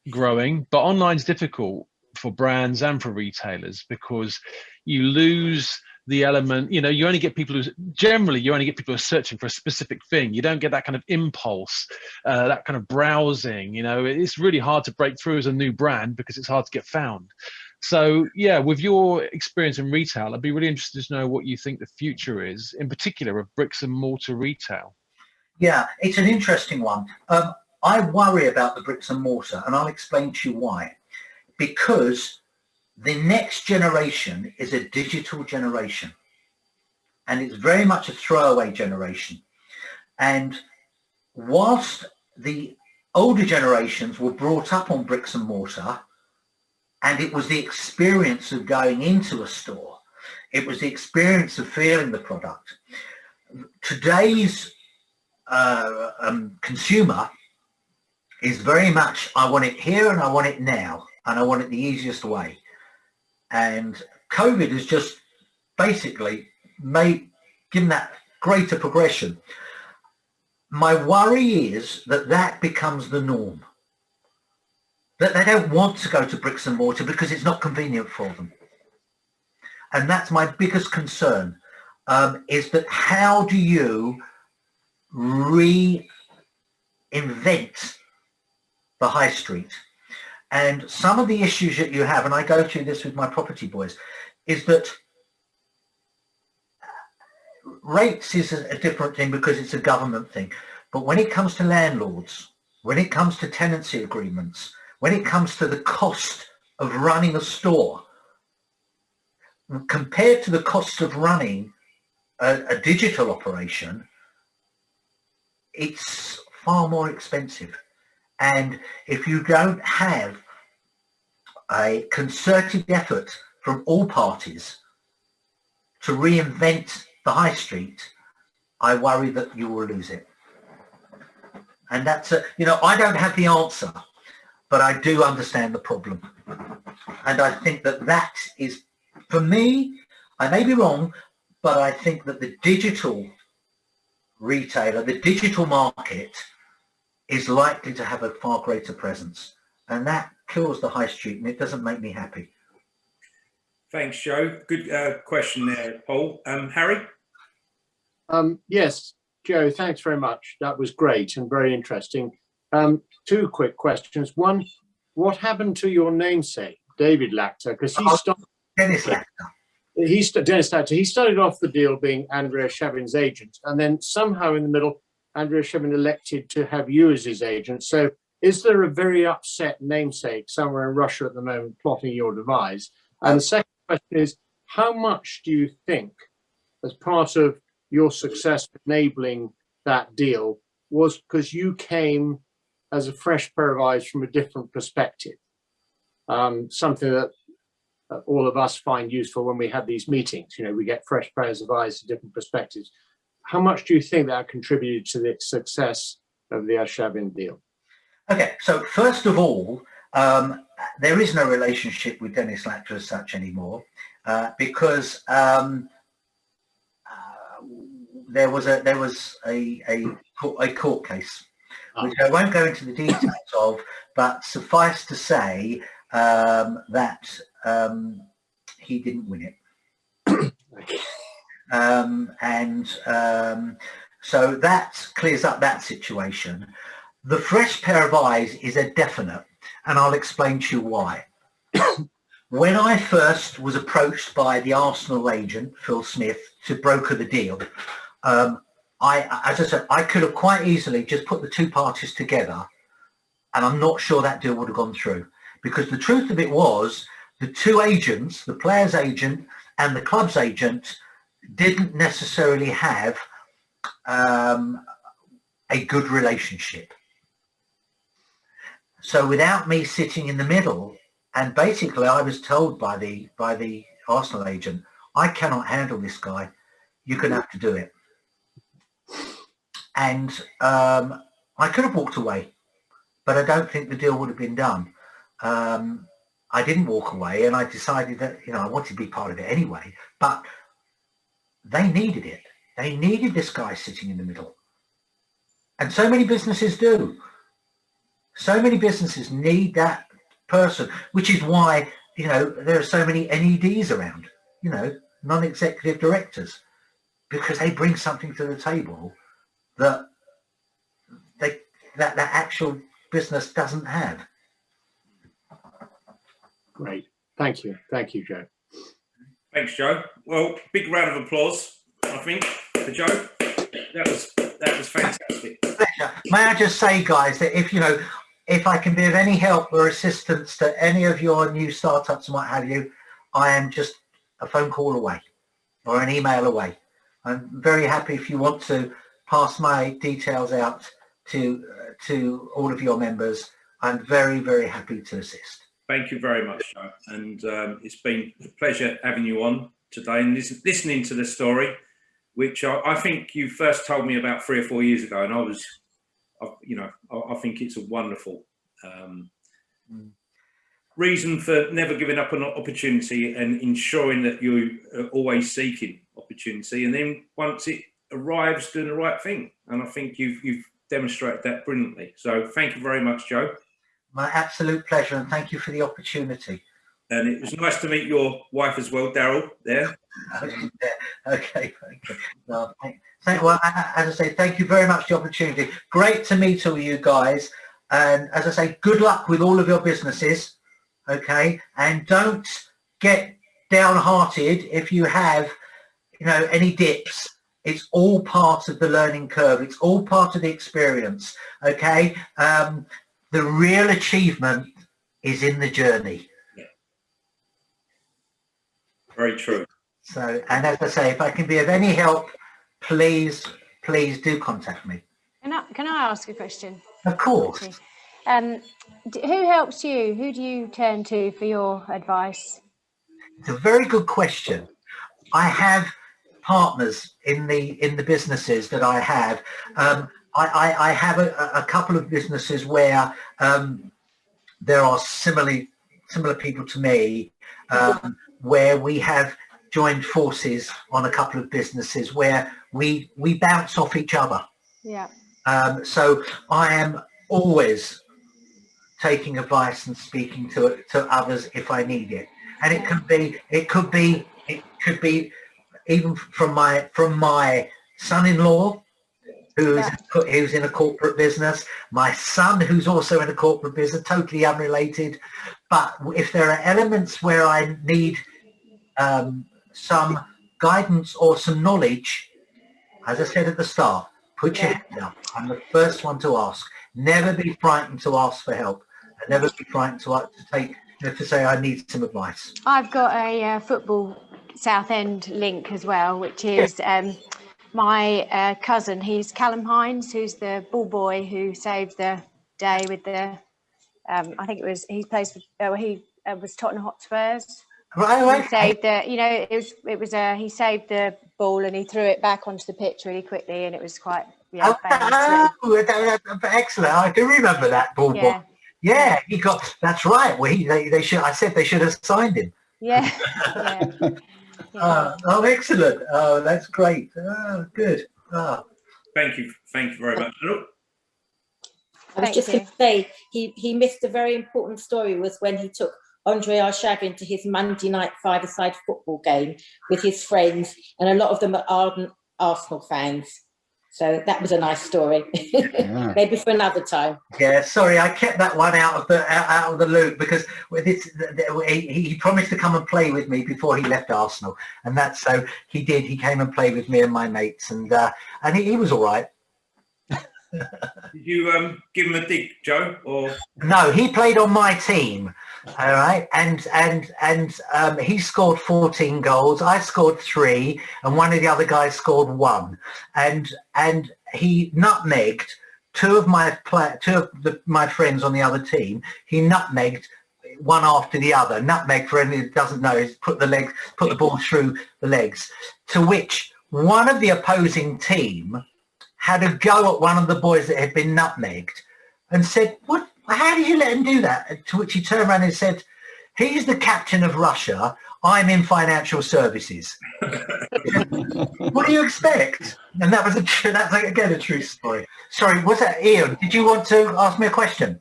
growing, but online's difficult for brands and for retailers because you lose the element, you only get people who are searching for a specific thing. You don't get that kind of impulse, that kind of browsing. It's really hard to break through as a new brand because it's hard to get found. So yeah, with your experience in retail, I'd be really interested to know what you think the future is, in particular of bricks and mortar retail. Yeah, it's an interesting one. I worry about the bricks and mortar, and I'll explain to you why. Because the next generation is a digital generation, and it's very much a throwaway generation. And whilst the older generations were brought up on bricks and mortar, and it was the experience of going into a store, it was the experience of feeling the product. Today's consumer is very much, I want it here and I want it now. and I want it the easiest way. And COVID has just basically given that greater progression. My worry is that that becomes the norm, that they don't want to go to bricks and mortar because it's not convenient for them. And that's my biggest concern, is that how do you reinvent the high street? And some of the issues that you have, and I go through this with my property boys, is that rates is a different thing because it's a government thing. But when it comes to landlords, when it comes to tenancy agreements, when it comes to the cost of running a store, compared to the cost of running a digital operation, it's far more expensive. And if you don't have a concerted effort from all parties to reinvent the high street, I worry that you will lose it. And that's I don't have the answer, but I do understand the problem. And I think that that is, for me, I may be wrong, but I think that the digital retailer, the digital market, is likely to have a far greater presence. And that kills the high street, and it doesn't make me happy. Thanks, Joe. Good question there, Paul. Harry? Yes, Joe, thanks very much. That was great and very interesting. Two quick questions. One, what happened to your namesake, David Lachter? Because he started... Dennis Lachter. Dennis Lachter. He started off the deal being Andrea Shavin's agent, and then somehow in the middle, Andrea Shavin elected to have you as his agent. So is there a very upset namesake somewhere in Russia at the moment plotting your demise? And the second question is, how much do you think, as part of your success enabling that deal, was because you came as a fresh pair of eyes from a different perspective? Something that all of us find useful when we have these meetings. We get fresh pairs of eyes to different perspectives. How much do you think that contributed to the success of the Shavin deal? Okay, so first of all, there is no relationship with Dennis Lachter as such anymore, because there was a court case, which I won't go into the details of, but suffice to say that he didn't win it. So that clears up that situation. The fresh pair of eyes is a definite, and I'll explain to you why. When I first was approached by the Arsenal agent, Phil Smith, to broker the deal, as I said, I could have quite easily just put the two parties together, and I'm not sure that deal would have gone through, because the truth of it was the two agents, the player's agent and the club's agent, didn't necessarily have a good relationship. So without me sitting in the middle, and basically I was told by the Arsenal agent, I cannot handle this guy, you're going to have to do it. And I could have walked away, but I don't think the deal would have been done. I didn't walk away, and I decided that I wanted to be part of it anyway, but they needed it. They needed this guy sitting in the middle. And so many businesses do. So many businesses need that person, which is why, there are so many NEDs around, non-executive directors, because they bring something to the table that that actual business doesn't have. Great. Thank you. Thank you, Joe. Thanks, Joe. Well, big round of applause, I think, for Joe. That was fantastic. Pleasure. May I just say, guys, that if I can be of any help or assistance to any of your new startups and what have you, I am just a phone call away or an email away. I'm very happy if you want to pass my details out to all of your members. I'm very, very happy to assist. Thank you very much, Joe. And it's been a pleasure having you on today and listening to the story, which I think you first told me about 3 or 4 years ago, and I think it's a wonderful. reason for never giving up an opportunity and ensuring that you are always seeking opportunity, and then once it arrives, doing the right thing. And I think you've demonstrated that brilliantly. So thank you very much, Joe. My absolute pleasure, and thank you for the opportunity. And it was nice to meet your wife as well, Daryl, there. Okay. Well, well, as I say, thank you very much for the opportunity. Great to meet all you guys. And as I say, good luck with all of your businesses. Okay. And don't get downhearted if you have, any dips. It's all part of the learning curve. It's all part of the experience. Okay. The real achievement is in the journey. Yeah. Very true. So, and as I say, if I can be of any help, please do contact me. Can I ask a question? Of course. Who helps you? Who do you turn to for your advice? It's a very good question. I have partners in the businesses that I have. I have a couple of businesses where there are similar people to me, where we have joined forces on a couple of businesses where we bounce off each other. Yeah. So I am always taking advice and speaking to others if I need it, and it could be even from my son-in-law who's in a corporate business, my son who's also in a corporate business, totally unrelated. But if there are elements where I need some guidance or some knowledge, as I said at the start, put your hand up. I'm the first one to ask. Never be frightened to ask for help. And never be frightened to say I need some advice. I've got a football Southend link as well, which is my cousin. He's Callum Hines, who's the ball boy who saved the day with the. I think it was he plays for. He was Tottenham Hotspurs. Right. He saved the. He saved the ball and he threw it back onto the pitch really quickly, and it was quite famous. Excellent! I do remember that ball boy. Yeah, he got. That's right. Well, they should. I said they should have signed him. Yeah. Oh, excellent! Oh, that's great. Oh, good. Oh. Thank you very much. I was just going to say he missed a very important story. Was when he took Andre Arshavin to his Monday night five-a-side football game with his friends, and a lot of them are ardent Arsenal fans. So that was a nice story. Yeah. Maybe for another time. Yeah, sorry, I kept that one out of the loop because with he promised to come and play with me before he left Arsenal, and that's so he did. He came and played with me and my mates, and he was all right. Did you give him a dig, Joe? Or no? He played on my team. All right, and he scored 14 goals. I scored 3, and one of the other guys scored 1. And he nutmegged two of my friends on the other team. He nutmegged one after the other. Nutmeg, for anyone who doesn't know, is put the ball through the legs. To which one of the opposing team had a go at one of the boys that had been nutmegged and said, "What? How did you let him do that?" To which he turned around and said, "He's the captain of Russia. I'm in financial services." What do you expect? And that's again a true story. Sorry, was that Ian? Did you want to ask me a question?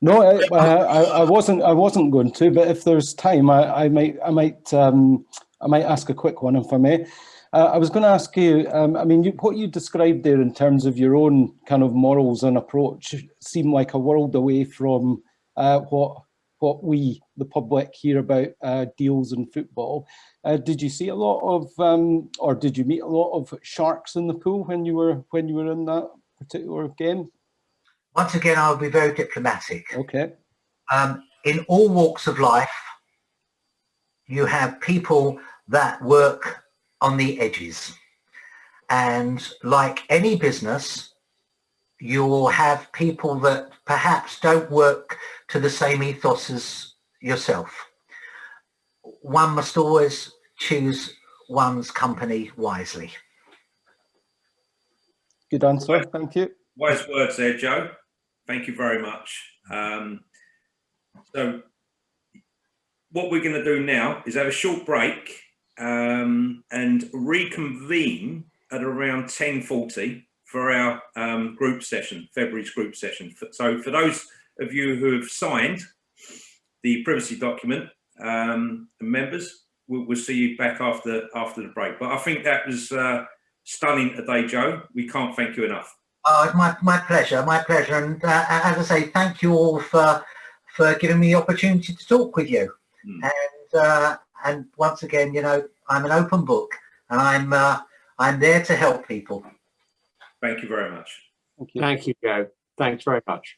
No, I wasn't going to. But if there's time, I might ask a quick one, if I may. I was going to ask you, what you described there in terms of your own kind of morals and approach seemed like a world away from what we, the public, hear about deals in football. Did you see a lot of, or did you meet a lot of sharks in the pool when you were in that particular game? Once again, I'll be very diplomatic. Okay. In all walks of life, you have people that work on the edges, and like any business, you will have people that perhaps don't work to the same ethos as yourself. One must always choose one's company wisely. Good answer, thank you. Wise words there, Joe. Thank you very much. So what we're going to do now is have a short break and reconvene at around 10:40 for our group session, February's group session. So for those of you who have signed the privacy document, members, we'll see you back after the break. But I think that was stunning today, Joe. We can't thank you enough. Oh, it's my pleasure, my pleasure. And as I say, thank you all for giving me the opportunity to talk with you. And once again, you know, I'm an open book, and I'm there to help people. Thank you very much. Thank you, Joe. Thanks very much.